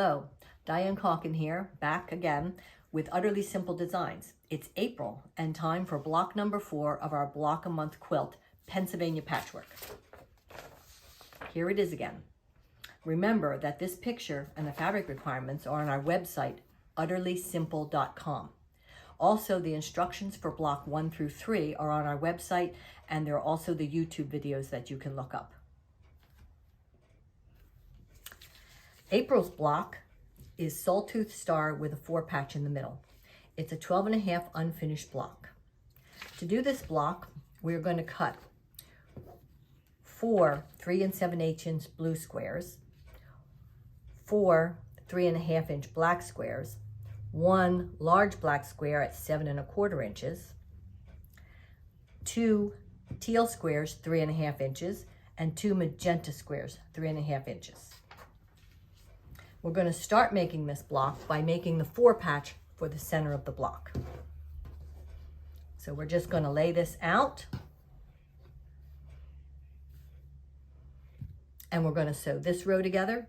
Hello, Diane Calkin here, back again with Utterly Simple Designs. It's April and time for block number 4 of our block a month quilt, Pennsylvania Patchwork. Here it is again. Remember that this picture and the fabric requirements are on our website, utterlysimple.com. Also, the instructions for block 1 through 3 are on our website, and there are also the YouTube videos that you can look up. April's block is Sawtooth Star with a 4 patch in the middle. It's a 12.5 unfinished block. To do this block, we're going to cut 4 3 7/8 inch blue squares, 4 3.5 inch black squares, 1 large black square at 7 1/4 inches, 2 teal squares 3.5 inches, and 2 magenta squares 3.5 inches. We're going to start making this block by making the 4 patch for the center of the block. So we're just going to lay this out, and we're going to sew this row together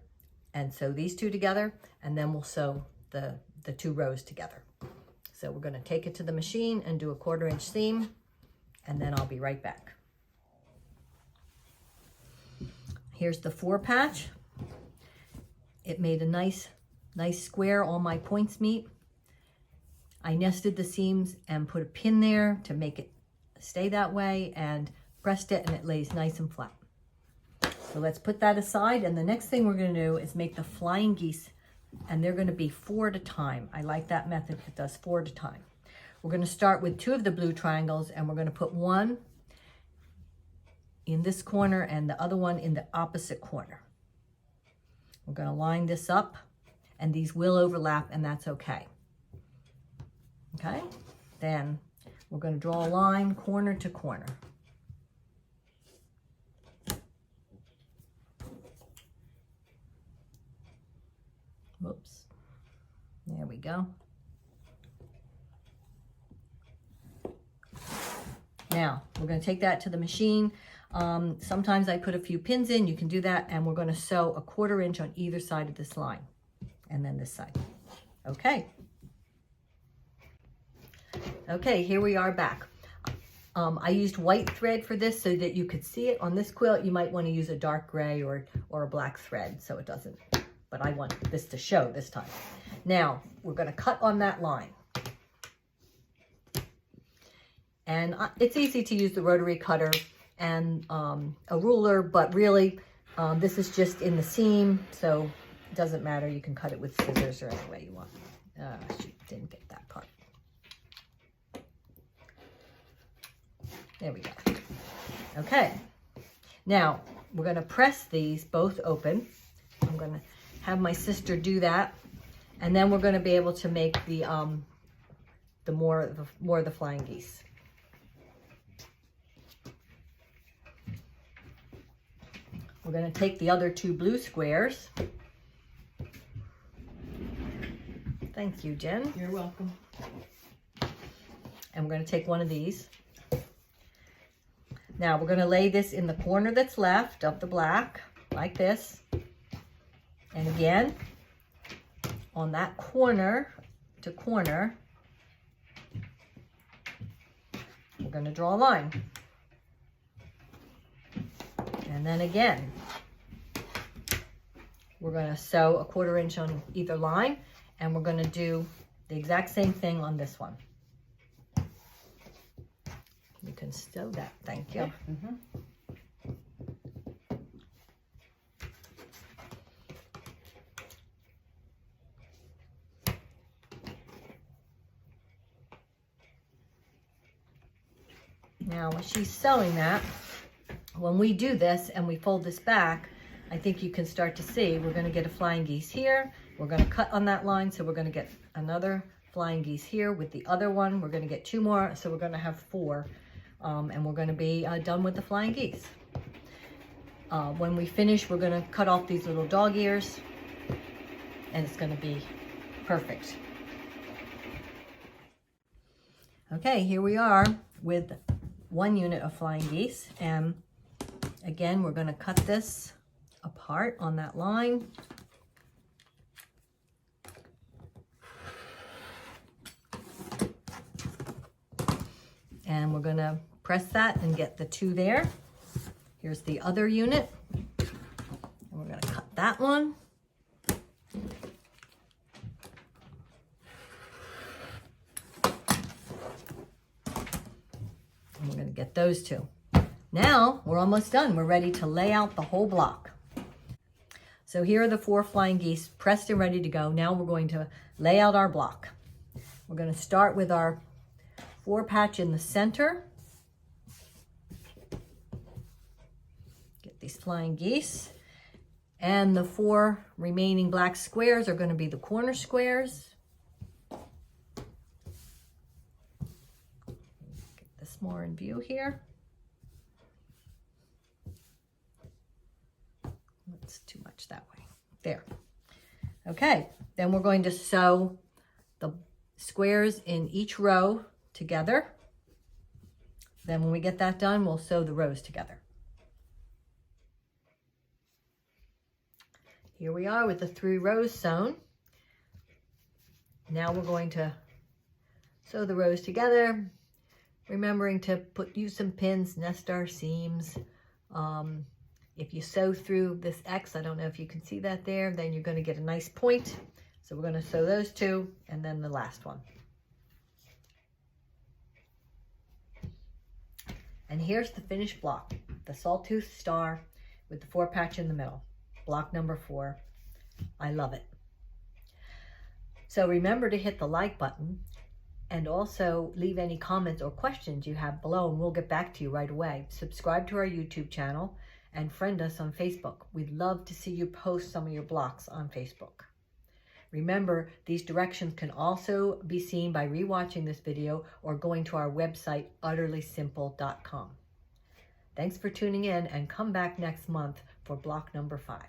and sew these two together, and then we'll sew the 2 rows together. So we're going to take it to the machine and do a 1/4 inch seam, and then I'll be right back. Here's the 4 patch. It made a nice square. All my points meet. I nested the seams and put a pin there to make it stay that way, and pressed it, and it lays nice and flat. So let's put that aside, and the next thing we're going to do is make the flying geese, and they're going to be 4 at a time. I like that method. It does 4 at a time. We're going to start with 2 of the blue triangles, and we're going to put 1 in this corner and the other one in the opposite corner. We're going to line this up, and these will overlap, and that's okay. Okay, then we're going to draw a line corner to corner. Whoops. There we go. Now, we're going to take that to the machine. Sometimes I put a few pins in. You can do that, and we're going to sew a 1/4 inch on either side of this line, and then this side. Okay. Okay, here we are back. I used white thread for this so that you could see it. On this quilt, you might want to use a dark gray or a black thread so it doesn't, but I want this to show this time. Now, we're going to cut on that line. And it's easy to use the rotary cutter and a ruler, but really this is just in the seam, so it doesn't matter. You can cut it with scissors or any way you want. Shoot, didn't get that part. There we go. Okay, now we're going to press these both open. I'm going to have my sister do that, and then we're going to be able to make the more of the flying geese. We're going to take the other 2 blue squares. Thank you, Jen. You're welcome. And we're going to take one of these. Now we're going to lay this in the corner that's left of the black, like this. And again, on that corner to corner, we're going to draw a line. And then again, we're going to sew a 1/4 inch on either line, and we're going to do the exact same thing on this one. You can sew that, thank you. Mm-hmm. Now, when she's sewing that, when we do this and we fold this back, I think you can start to see we're going to get a flying geese here. We're going to cut on that line, so we're going to get another flying geese here with the other one. We're going to get 2 more, so we're going to have 4, and we're going to be done with the flying geese. When we finish, we're going to cut off these little dog ears, and it's going to be perfect. Okay, here we are with 1 unit of flying geese, and again, we're going to cut this apart on that line. And we're gonna press that and get the 2 there. Here's the other unit. And we're gonna cut that one. And we're gonna get those 2. Now we're almost done. We're ready to lay out the whole block. So here are the 4 flying geese pressed and ready to go. Now we're going to lay out our block. We're going to start with our 4 patch in the center. Get these flying geese. And the 4 remaining black squares are going to be the corner squares. Get this more in view here. It's too much that way. There. Okay, then we're going to sew the squares in each row together. Then when we get that done, we'll sew the rows together. Here we are with the 3 rows sewn. Now we're going to sew the rows together, remembering to use some pins, nest our seams. If you sew through this X, I don't know if you can see that there, then you're going to get a nice point. So we're going to sew those 2 and then the last one. And here's the finished block, the sawtooth star with the 4 patch in the middle, block number 4. I love it. So remember to hit the like button and also leave any comments or questions you have below and we'll get back to you right away. Subscribe to our YouTube channel and friend us on Facebook. We'd love to see you post some of your blocks on Facebook. Remember, these directions can also be seen by rewatching this video or going to our website, udderlysimple.com. Thanks for tuning in and come back next month for block number 5.